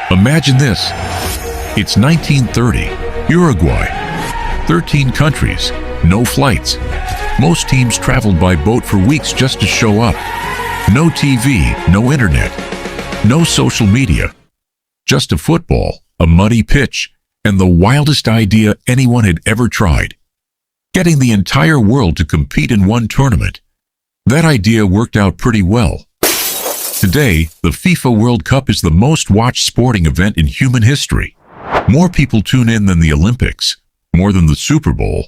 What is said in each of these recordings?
Imagine this. It's 1930, Uruguay. 13 countries, no flights. Most teams traveled by boat for weeks just to show up. No TV, no internet, no social media. Just a football, a muddy pitch, and the wildest idea anyone had ever tried. Getting the entire world to compete in one tournament. That idea worked out pretty well. Today, the FIFA World Cup is the most watched sporting event in human history. More people tune in than the Olympics, more than the Super Bowl,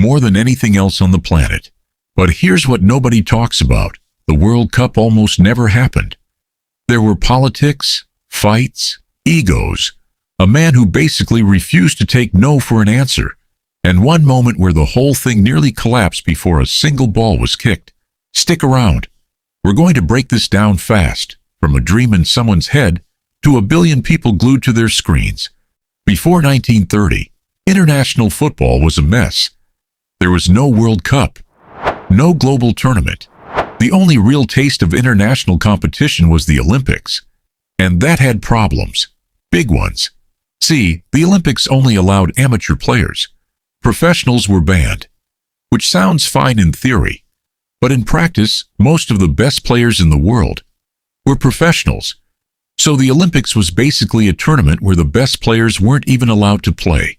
more than anything else on the planet. But here's what nobody talks about. The World Cup almost never happened. There were politics, fights, egos, a man who basically refused to take no for an answer, and one moment where the whole thing nearly collapsed before a single ball was kicked. Stick around. We're going to break this down fast, from a dream in someone's head to a billion people glued to their screens. Before 1930, international football was a mess. There was no World Cup, no global tournament. The only real taste of international competition was the Olympics. And that had problems, big ones. See, the Olympics only allowed amateur players. Professionals were banned, which sounds fine in theory. But in practice, most of the best players in the world were professionals. So the Olympics was basically a tournament where the best players weren't even allowed to play.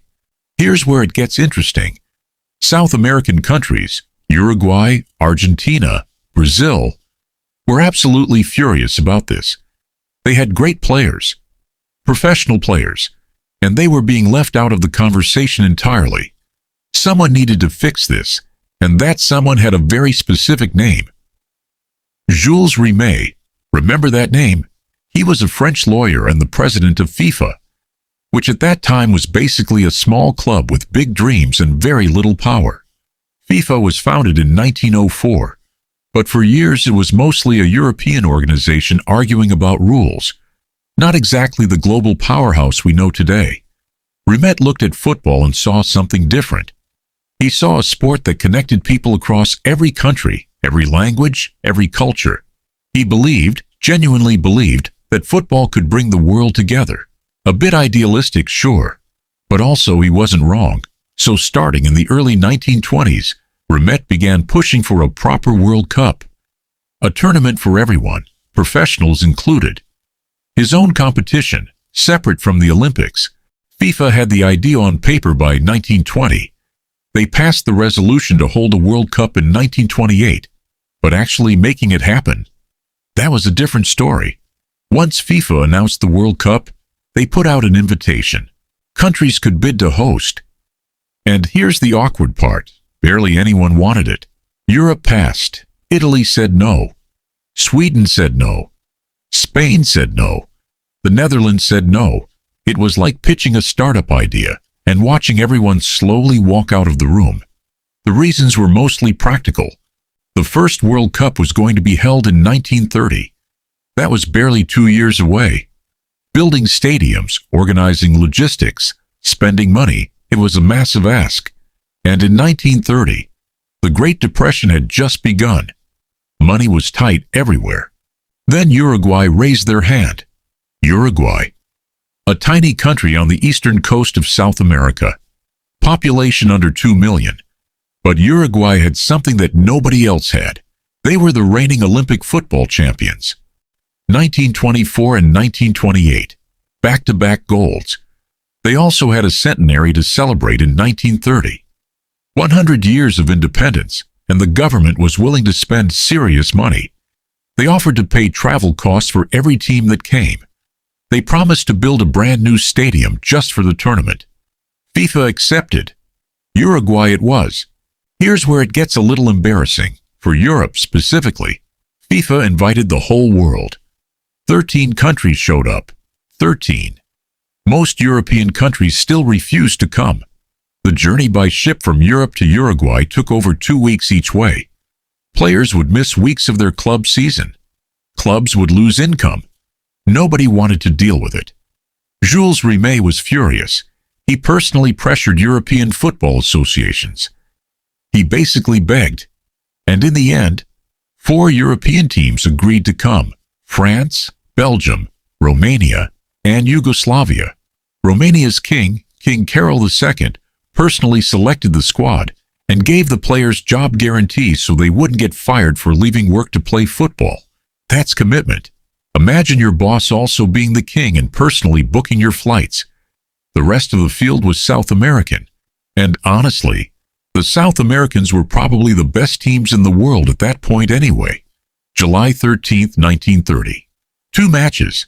Here's where it gets interesting. South American countries, Uruguay, Argentina, Brazil, were absolutely furious about this. They had great players, professional players, and they were being left out of the conversation entirely. Someone needed to fix this. And that someone had a very specific name. Jules Rimet. Remember that name? He was a French lawyer and the president of FIFA, which at that time was basically a small club with big dreams and very little power. FIFA was founded in 1904, but for years it was mostly a European organization arguing about rules, not exactly the global powerhouse we know today. Rimet looked at football and saw something different. He saw a sport that connected people across every country, every language, every culture. He believed, genuinely believed, that football could bring the world together. A bit idealistic, sure, but also he wasn't wrong. So starting in the early 1920s, Rimet began pushing for a proper World Cup. A tournament for everyone, professionals included. His own competition, separate from the Olympics. FIFA had the idea on paper by 1920. They passed the resolution to hold a World Cup in 1928, but actually making it happen, that was a different story. Once FIFA announced the World Cup, they put out an invitation. Countries could bid to host. And here's the awkward part. Barely anyone wanted it. Europe passed. Italy said no. Sweden said no. Spain said no. The Netherlands said no. It was like pitching a startup idea and watching everyone slowly walk out of the room. The reasons were mostly practical. The first World Cup was going to be held in 1930. That was barely 2 years away. Building stadiums, organizing logistics, spending money, it was a massive ask. And in 1930, the Great Depression had just begun. Money was tight everywhere. Then Uruguay raised their hand. Uruguay, a tiny country on the eastern coast of South America. Population under 2 million. But Uruguay had something that nobody else had. They were the reigning Olympic football champions. 1924 and 1928. Back-to-back golds. They also had a centenary to celebrate in 1930. 100 years of independence, and the government was willing to spend serious money. They offered to pay travel costs for every team that came. They promised to build a brand new stadium just for the tournament. FIFA accepted. Uruguay it was. Here's where it gets a little embarrassing. For Europe specifically, FIFA invited the whole world. 13 countries showed up. 13. Most European countries still refused to come. The journey by ship from Europe to Uruguay took over 2 weeks each way. Players would miss weeks of their club season. Clubs would lose income. Nobody wanted to deal with it. Jules Rimet was furious. He personally pressured European football associations. He basically begged. And in the end, 4 European teams agreed to come: France, Belgium, Romania, and Yugoslavia. Romania's king, King Carol II, personally selected the squad and gave the players job guarantees so they wouldn't get fired for leaving work to play football. That's commitment. Imagine your boss also being the king and personally booking your flights. The rest of the field was South American. And honestly, the South Americans were probably the best teams in the world at that point anyway. July 13, 1930. 2 matches.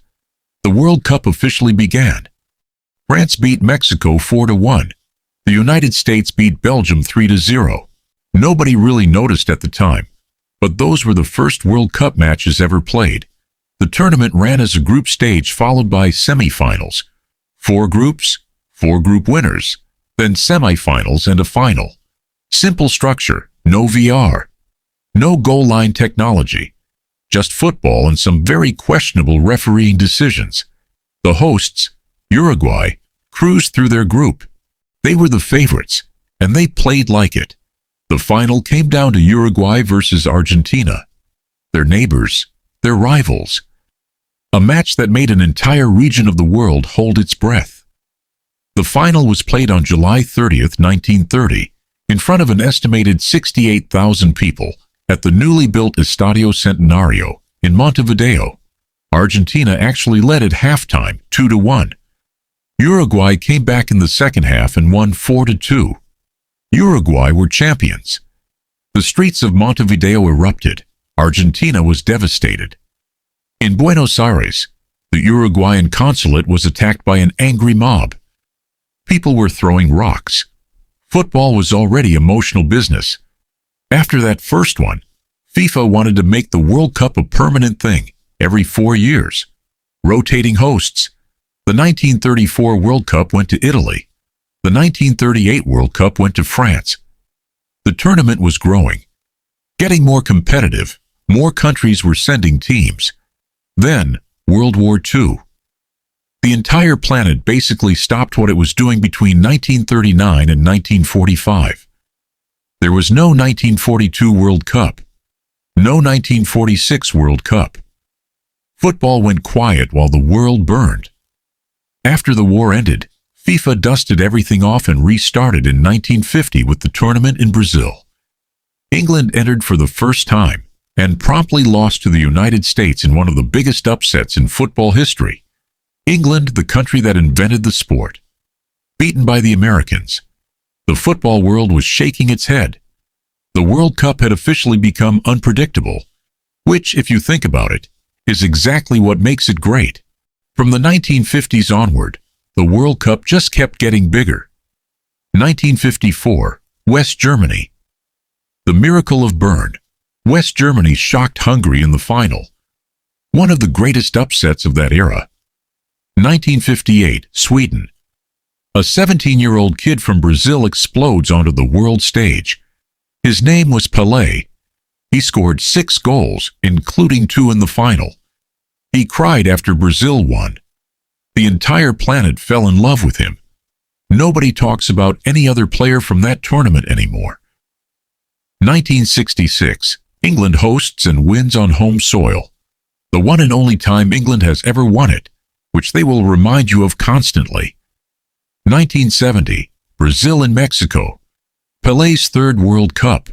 The World Cup officially began. France beat Mexico 4-1. The United States beat Belgium 3-0. Nobody really noticed at the time, but those were the first World Cup matches ever played. The tournament ran as a group stage followed by semi-finals. 4 groups, 4 group winners, then semi-finals and a final. Simple structure, no VR, no goal line technology, just football and some very questionable refereeing decisions. The hosts, Uruguay, cruised through their group. They were the favorites, and they played like it. The final came down to Uruguay versus Argentina. Their neighbors, their rivals. A match that made an entire region of the world hold its breath. The final was played on July 30, 1930, in front of an estimated 68,000 people at the newly built Estadio Centenario in Montevideo. Argentina actually led at halftime 2-1. Uruguay came back in the second half and won 4-2. Uruguay were champions. The streets of Montevideo erupted. Argentina was devastated. In Buenos Aires, the Uruguayan consulate was attacked by an angry mob. People were throwing rocks. Football was already emotional business. After that first one, FIFA wanted to make the World Cup a permanent thing, every 4 years. Rotating hosts. The 1934 World Cup went to Italy. The 1938 World Cup went to France. The tournament was growing, getting more competitive. More countries were sending teams. Then, World War II. The entire planet basically stopped what it was doing between 1939 and 1945. There was no 1942 World Cup. No 1946 World Cup. Football went quiet while the world burned. After the war ended, FIFA dusted everything off and restarted in 1950 with the tournament in Brazil. England entered for the first time and promptly lost to the United States in one of the biggest upsets in football history. England, the country that invented the sport. Beaten by the Americans. The football world was shaking its head. The World Cup had officially become unpredictable, which, if you think about it, is exactly what makes it great. From the 1950s onward, the World Cup just kept getting bigger. 1954, West Germany. The miracle of Bern. West Germany shocked Hungary in the final. One of the greatest upsets of that era. 1958, Sweden. A 17-year-old kid from Brazil explodes onto the world stage. His name was Pelé. He scored 6 goals, including 2 in the final. He cried after Brazil won. The entire planet fell in love with him. Nobody talks about any other player from that tournament anymore. 1966, England hosts and wins on home soil. The one and only time England has ever won it, which they will remind you of constantly. 1970, Brazil and Mexico. Pelé's 3rd World Cup.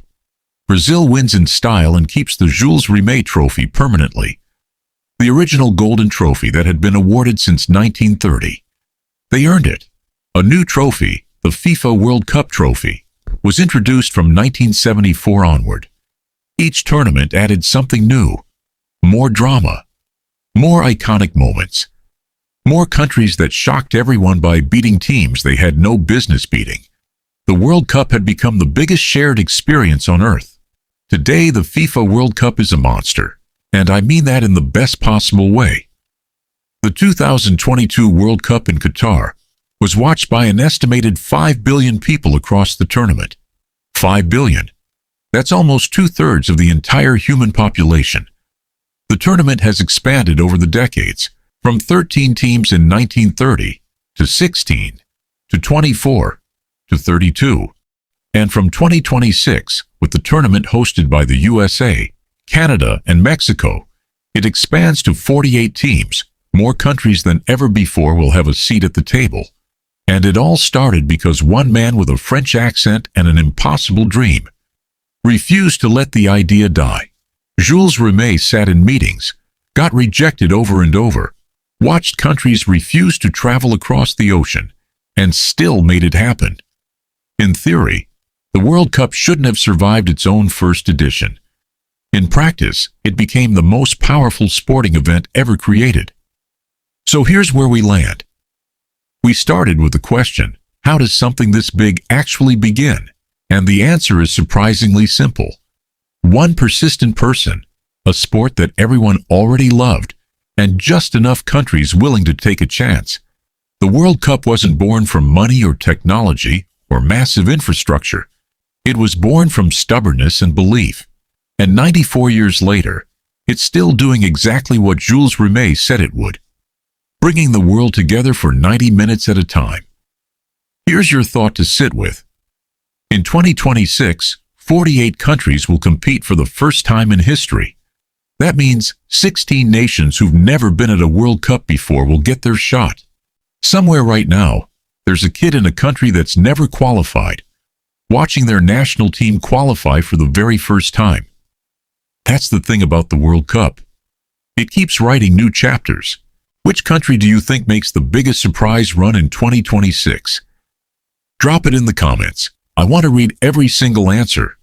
Brazil wins in style and keeps the Jules Rimet trophy permanently. The original golden trophy that had been awarded since 1930. They earned it. A new trophy, the FIFA World Cup trophy, was introduced from 1974 onward. Each tournament added something new. More drama. More iconic moments. More countries that shocked everyone by beating teams they had no business beating. The World Cup had become the biggest shared experience on Earth. Today, the FIFA World Cup is a monster, and I mean that in the best possible way. The 2022 World Cup in Qatar was watched by an estimated 5 billion people across the tournament. 5 billion. That's almost 2/3 of the entire human population. The tournament has expanded over the decades, from 13 teams in 1930 to 16 to 24 to 32, and from 2026, with the tournament hosted by the USA, Canada, and Mexico, it expands to 48 teams, More countries than ever before will have a seat at the table. And it all started because one man with a French accent and an impossible dream refused to let the idea die. Jules Rimet sat in meetings, got rejected over and over, watched countries refuse to travel across the ocean, and still made it happen. In theory, the World Cup shouldn't have survived its own first edition. In practice, it became the most powerful sporting event ever created. So here's where we land. We started with the question, how does something this big actually begin? And the answer is surprisingly simple. One persistent person, a sport that everyone already loved, and just enough countries willing to take a chance. The World Cup wasn't born from money or technology or massive infrastructure. It was born from stubbornness and belief. And 94 years later, it's still doing exactly what Jules Rimet said it would, bringing the world together for 90 minutes at a time. Here's your thought to sit with. In 2026, 48 countries will compete for the first time in history. That means 16 nations who've never been at a World Cup before will get their shot. Somewhere right now, there's a kid in a country that's never qualified, watching their national team qualify for the very first time. That's the thing about the World Cup. It keeps writing new chapters. Which country do you think makes the biggest surprise run in 2026? Drop it in the comments. I want to read every single answer.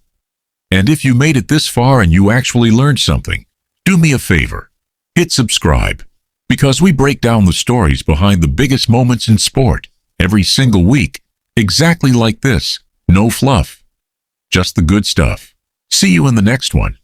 And if you made it this far and you actually learned something, do me a favor. Hit subscribe. Because we break down the stories behind the biggest moments in sport every single week, exactly like this. No fluff. Just the good stuff. See you in the next one.